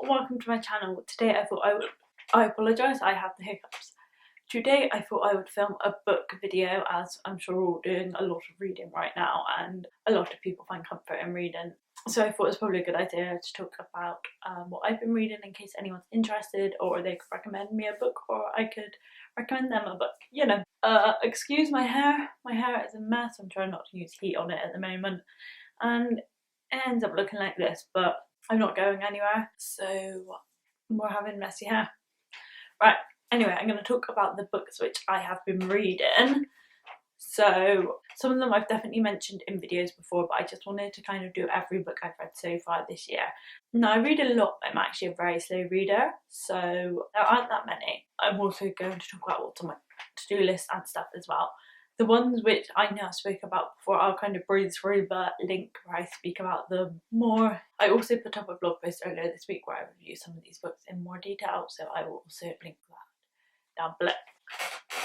welcome to my channel. Today I apologise, I have the hiccups. Today I thought I would film a book video, as I'm sure we're all doing a lot of reading right now and a lot of people find comfort in reading. So I thought it was probably a good idea to talk about what I've been reading in case anyone's interested, or they could recommend me a book or I could recommend them a book, you know. Excuse my hair is a mess. I'm trying not to use heat on it at the moment and it ends up looking like this, but I'm not going anywhere, so we're having messy hair. Right, anyway, I'm going to talk about the books which I have been reading. So some of them I've definitely mentioned in videos before, but I just wanted to kind of do every book I've read so far this year. Now, I read a lot, but I'm actually a very slow reader, so there aren't that many. I'm also going to talk about what's on my to-do list and stuff as well. The ones which I know I spoke about before, I'll kind of breeze through the link where I speak about them more. I also put up a blog post earlier this week where I review some of these books in more detail, so I will also link that down below.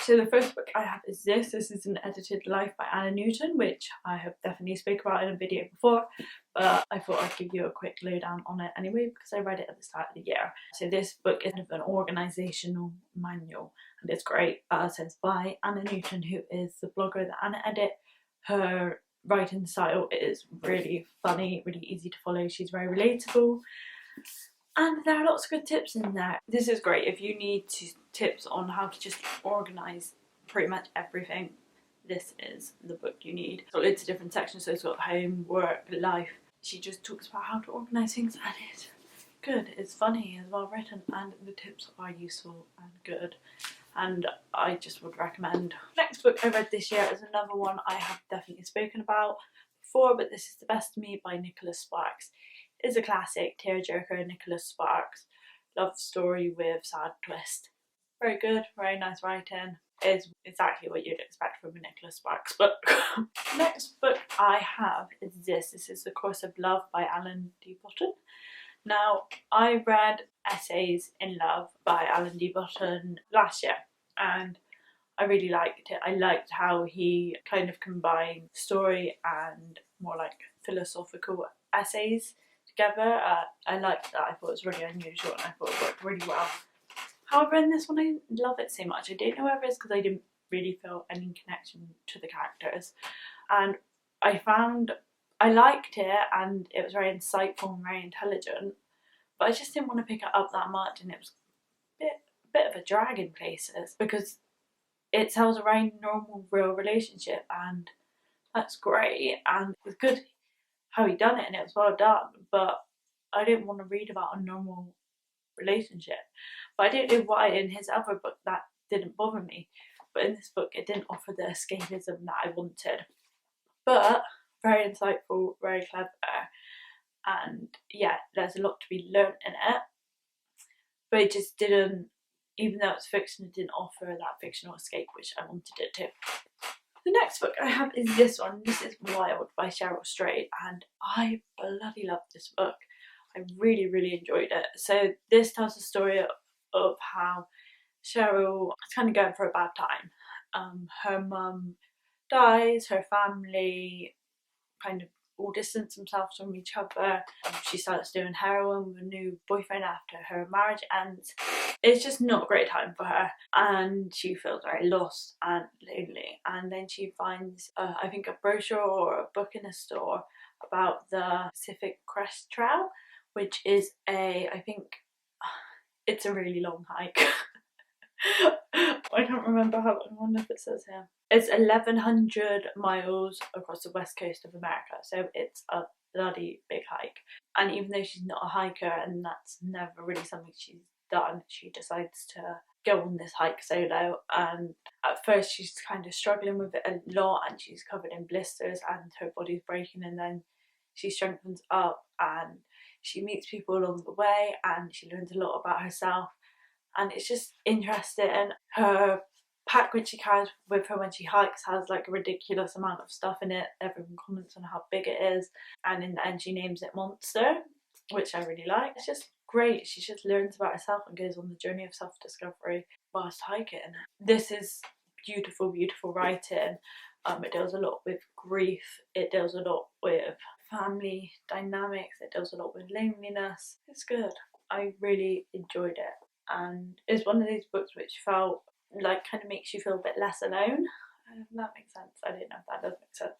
So the first book I have is this. This is An Edited Life by Anna Newton, which I have definitely spoke about in a video before, but I thought I'd give you a quick lowdown on it anyway because I read it at the start of the year. So this book is kind of an organisational manual and it's great. So it's by Anna Newton, who is the blogger that Anna edit. Her writing style is really funny, really easy to follow. She's very relatable. And there are lots of good tips in there. This is great if you need tips on how to just organise pretty much everything. This is the book you need. It's got loads of different sections, so it's got home, work, life. She just talks about how to organise things and it's good. It's funny, it's well written, and the tips are useful and good. And I just would recommend. Next book I read this year is another one I have definitely spoken about before, but this is The Best of Me by Nicholas Sparks. Is a classic tearjerker. Nicholas Sparks love story with sad twist. Very good, very nice writing. Is exactly what you'd expect from a Nicholas Sparks book. Next book I have is this. This is The Course of Love by Alan D. Button. Now, I read Essays in Love by Alan D. Button last year and I really liked it. I liked how he kind of combined story and more like philosophical essays together. I liked that. I thought it was really unusual and I thought it worked really well. However, in this one I didn't love it so much. I don't know whether it's because I didn't really feel any connection to the characters, and I found I liked it and it was very insightful and very intelligent, but I just didn't want to pick it up that much, and it was a bit of a drag in places because it tells a very normal real relationship and that's great and it's good how he done it and it was well done, but I didn't want to read about a normal relationship. But I don't know why in his other book that didn't bother me, but in this book it didn't offer the escapism that I wanted. But very insightful, very clever, and yeah, there's a lot to be learnt in it, but it just didn't, even though it's fiction, it didn't offer that fictional escape which I wanted it to. The next book I have is this one. This is Wild by Cheryl Strayed, and I bloody love this book. I really, really enjoyed it. So this tells the story of how Cheryl is kind of going for a bad time. Her mum dies, her family kind of all distance themselves from each other. She starts doing heroin with a new boyfriend after her marriage ends. It's just not a great time for her and she feels very lost and lonely, and then she finds I think a brochure or a book in a store about the Pacific Crest Trail, which is I think it's a really long hike. I can't remember how, I wonder if it says here. It's 1,100 miles across the west coast of America, so it's a bloody big hike. And even though she's not a hiker and that's never really something she's done, she decides to go on this hike solo, and at first she's kind of struggling with it a lot and she's covered in blisters and her body's breaking, and then she strengthens up and she meets people along the way and she learns a lot about herself, and it's just interesting. Her pack which she carries with her when she hikes has like a ridiculous amount of stuff in it. Everyone comments on how big it is, and in the end she names it Monster, which I really like. It's just great. She just learns about herself and goes on the journey of self-discovery whilst hiking. This is beautiful, beautiful writing. It deals a lot with grief, it deals a lot with family dynamics, it deals a lot with loneliness. It's good. I really enjoyed it, and it's one of those books which felt like kind of makes you feel a bit less alone. If that makes sense. I don't know if that does make sense,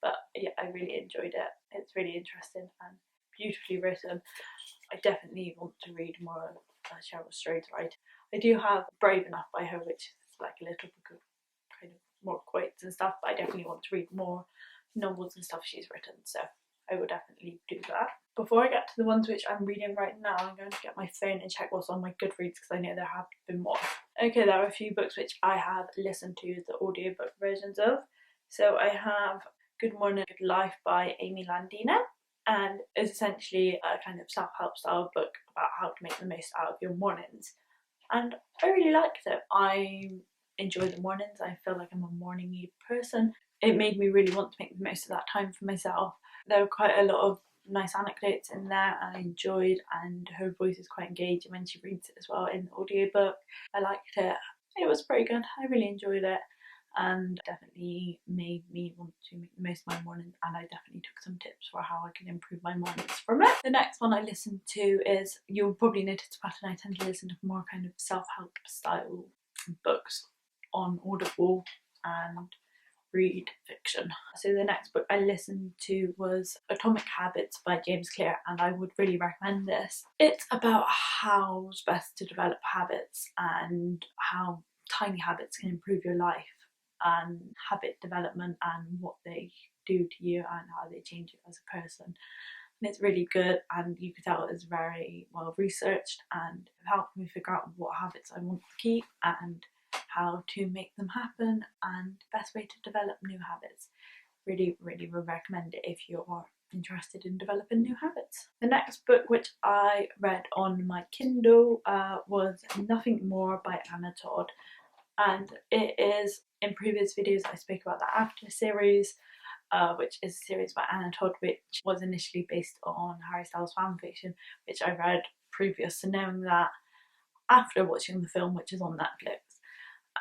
but yeah, I really enjoyed it. It's really interesting and beautifully written. I definitely want to read more of Cheryl Strayed's writing. I do have Brave Enough by her, which is like a little book of kind of more quotes and stuff, but I definitely want to read more novels and stuff she's written, so I will definitely do that. Before I get to the ones which I'm reading right now, I'm going to get my phone and check what's on my Goodreads because I know there have been more. Okay, there are a few books which I have listened to the audiobook versions of. So I have Good Morning, Good Life by Amy Landina, and it's essentially a kind of self-help style book about how to make the most out of your mornings. And I really liked it. I enjoy the mornings. I feel like I'm a morning-y person. It made me really want to make the most of that time for myself. There were quite a lot of nice anecdotes in there I enjoyed, and her voice is quite engaging when she reads it as well in the audiobook. I liked it. It was pretty good. I really enjoyed it and definitely made me want to make the most of my morning, and I definitely took some tips for how I can improve my mornings from it. The next one I listened to is, you'll probably notice a pattern, I tend to listen to more kind of self-help style books on Audible and read fiction. So the next book I listened to was Atomic Habits by James Clear, and I would really recommend this. It's about how it's best to develop habits and how tiny habits can improve your life, and habit development and what they do to you and how they change you as a person. And it's really good, and you could tell it's very well researched, and it helped me figure out what habits I want to keep and how to make them happen and the best way to develop new habits. Really would recommend it if you're interested in developing new habits. The next book which I read on my Kindle was Nothing More by Anna Todd, and it is, in previous videos I spoke about the After series, which is a series by Anna Todd, which was initially based on Harry Styles fanfiction, which I read previous to knowing that after watching the film, which is on Netflix.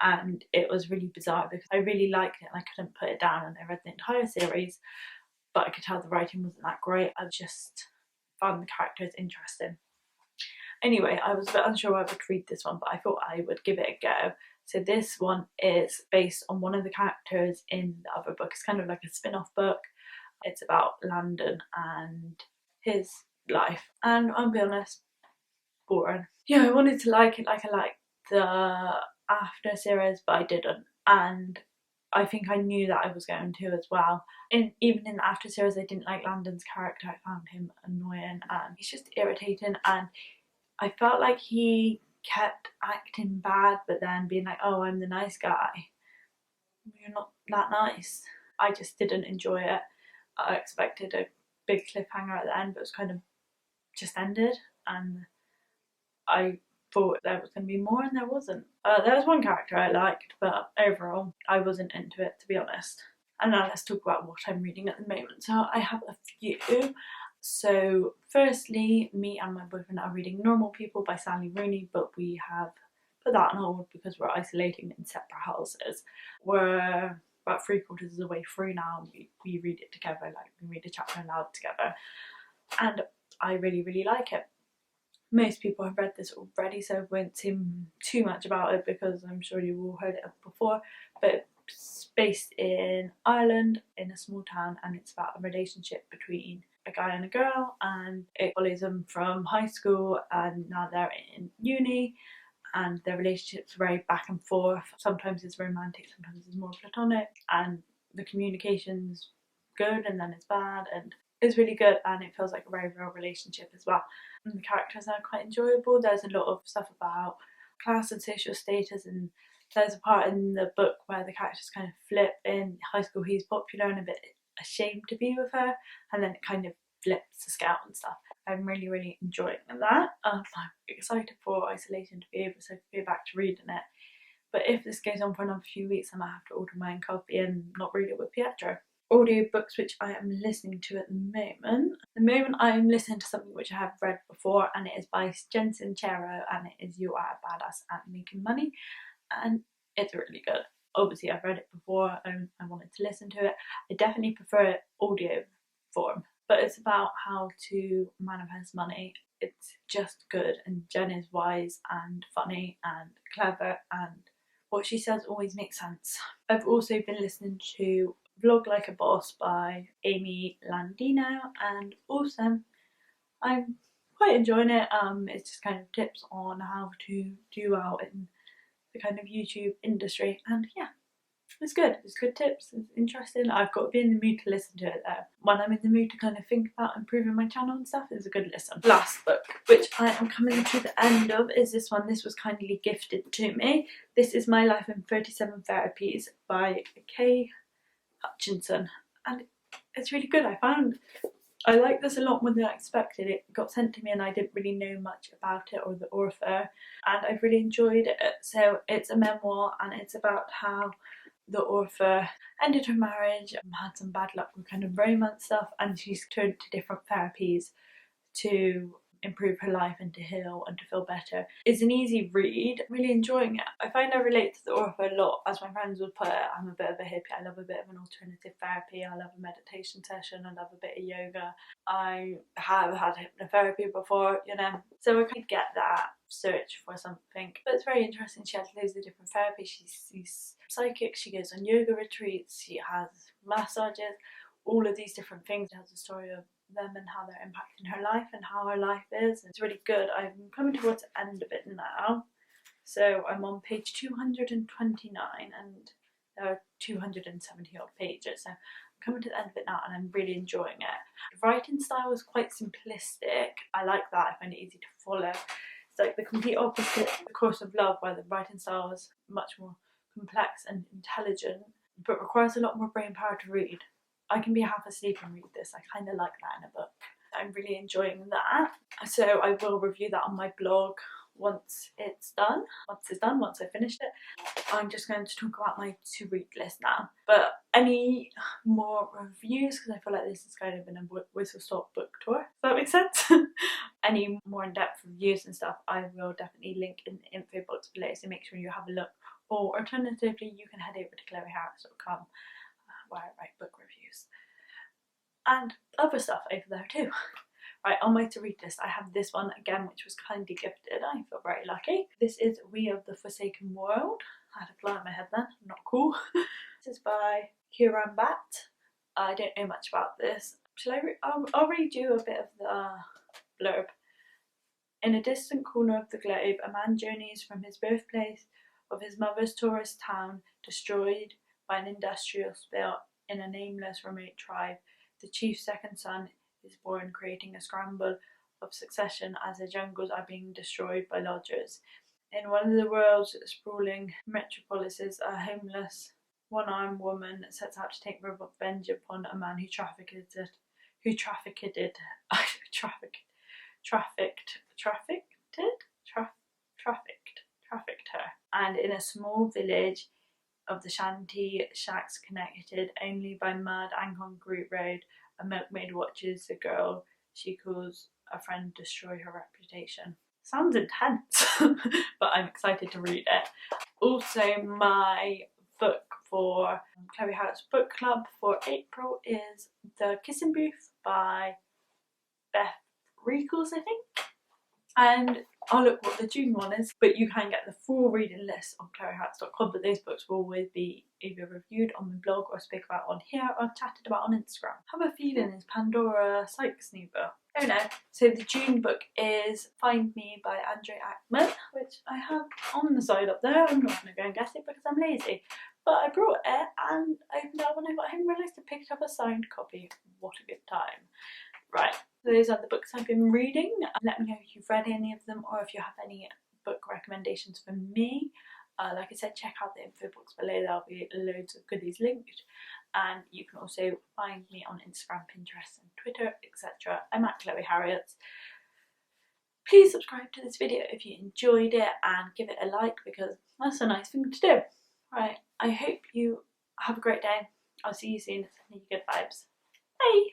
And it was really bizarre because I really liked it and I couldn't put it down, and I read the entire series, but I could tell the writing wasn't that great. I just found the characters interesting. Anyway, I was a bit unsure I would read this one, but I thought I would give it a go. So this one is based on one of the characters in the other book. It's kind of like a spin-off book. It's about Landon and his life, and I'll be honest, boring. Yeah, I wanted to like it like I liked the After series, but I didn't, and I think I knew that I was going to as well. Even in the After series, I didn't like Landon's character. I found him annoying and he's just irritating, and I felt like he kept acting bad but then being like, oh, I'm the nice guy. You're not that nice. I just didn't enjoy it. I expected a big cliffhanger at the end, but it was kind of just ended, and I thought there was going to be more and there wasn't. There was one character I liked, but overall I wasn't into it, to be honest. And now let's talk about what I'm reading at the moment. So I have a few. So firstly, me and my boyfriend are reading Normal People by Sally Rooney, but we have put that on hold because we're isolating in separate houses. We're about 3/4 of the way through now, and we read it together, like we read a chapter aloud together, and I really like it. Most people have read this already, so I won't say too much about it because I'm sure you've all heard it before, but it's based in Ireland in a small town, and it's about a relationship between a guy and a girl, and it follows them from high school and now they're in uni, and their relationship's very back and forth. Sometimes it's romantic, sometimes it's more platonic, and the communication's good and then it's bad, and it's really good, and it feels like a very real relationship as well. And the characters are quite enjoyable. There's a lot of stuff about class and social status, and there's a part in the book where the characters kind of flip. In high school he's popular and a bit ashamed to be with her, and then it kind of flips the scale and stuff. I'm really enjoying that. I'm excited for isolation to be able to go back to reading it. But if this goes on for another few weeks, I might have to order my own copy and not read it with Pietro. Audiobooks which I am listening to at the moment. At the moment I am listening to something which I have read before, and it is by Jen Sincero, and it is You Are a Badass at Making Money, and it's really good. Obviously I've read it before and I wanted to listen to it. I definitely prefer it audio form, but it's about how to manifest money. it's just good, and Jen is wise and funny and clever, and what she says always makes sense. I've also been listening to Vlog Like a Boss by Amy Landino, and also I'm quite enjoying it. It's just kind of tips on how to do well in the kind of YouTube industry, and yeah, it's good. It's good tips. It's interesting. I've got to be in the mood to listen to it though. When I'm in the mood to kind of think about improving my channel and stuff, it's a good listen. Last book, which I am coming to the end of, is this one. This was kindly gifted to me. This is My Life in 37 Therapies by Kay Hutchinson, and it's really good. I like this a lot more than I expected. It got sent to me and I didn't really know much about it or the author, and I've really enjoyed it. So it's a memoir, and it's about how the author ended her marriage and had some bad luck with kind of romance stuff, and she's turned to different therapies to improve her life and to heal and to feel better. It's an easy read, really enjoying it. I find I relate to the author a lot. As my friends would put it, I'm a bit of a hippie. I love a bit of an alternative therapy. I love a meditation session. I love a bit of yoga. I have had hypnotherapy before, you know, so I kind of get that search for something. But it's very interesting. She has loads of different therapies. She's psychic, she goes on yoga retreats, she has massages, all of these different things. She has a story of them and how they're impacting her life and how her life is. It's really good. I'm coming towards the end of it now, so I'm on page 229 and there are 270 odd pages, so I'm coming to the end of it now and I'm really enjoying it. The writing style is quite simplistic. I like that. I find it easy to follow. It's like the complete opposite of The Course of Love, where the writing style is much more complex and intelligent, but requires a lot more brain power to read. I can be half asleep and read this. I kind of like that in a book. I'm really enjoying that. So I will review that on my blog once it's done. Once I've finished it. I'm just going to talk about my to read list now. But any more reviews, because I feel like this is kind of been a whistle stop book tour. Does that make sense? Any more in-depth reviews and stuff, I will definitely link in the info box below, so make sure you have a look. Or alternatively, you can head over to chloeharris.com where I write book reviews and other stuff over there too. Right, on my to read list, I have this one again, which was kindly gifted. I feel very lucky. This is We of the Forsaken World. I had a fly in my head then, not cool. This is by Kieran Batt. I don't know much about this. Shall I I'll read you a bit of the blurb. In a distant corner of the globe, a man journeys from his birthplace of his mother's tourist town, destroyed by an industrial spill in a nameless remote tribe. The chief's second son is born, creating a scramble of succession as the jungles are being destroyed by lodgers. In one of the world's sprawling metropolises, a homeless, one-armed woman sets out to take revenge upon a man who trafficked her. And in a small village of the shanty shacks connected only by mud and concrete road, a milkmaid watches the girl she calls a friend destroy her reputation. Sounds intense, but I'm excited to read it. Also, my book for Chloe Harris Book Club for April is The Kissing Booth by Beth Rickles, I think. And I'll look what the June one is, but you can get the full reading list on chloeharris.com, but those books will always be either reviewed on the blog or spoke about on here or chatted about on Instagram. Have a feeling is Pandora Sykes' new book. I don't know. So the June book is Find Me by Andre Ackman, which I have on the side up there. I'm not going to go and guess it because I'm lazy. But I brought it and opened it up when I got home and realised I picked up a signed copy. What a good time. Right, so those are the books I've been reading. Let me know if you've read any of them or if you have any book recommendations for me. Like I said, check out the info box below. There'll be loads of goodies linked. And you can also find me on Instagram, Pinterest and Twitter, etc. I'm at Chloe Harriet. Please subscribe to this video if you enjoyed it and give it a like, because that's a nice thing to do. Right, I hope you have a great day. I'll see you soon. Sending you good vibes. Bye!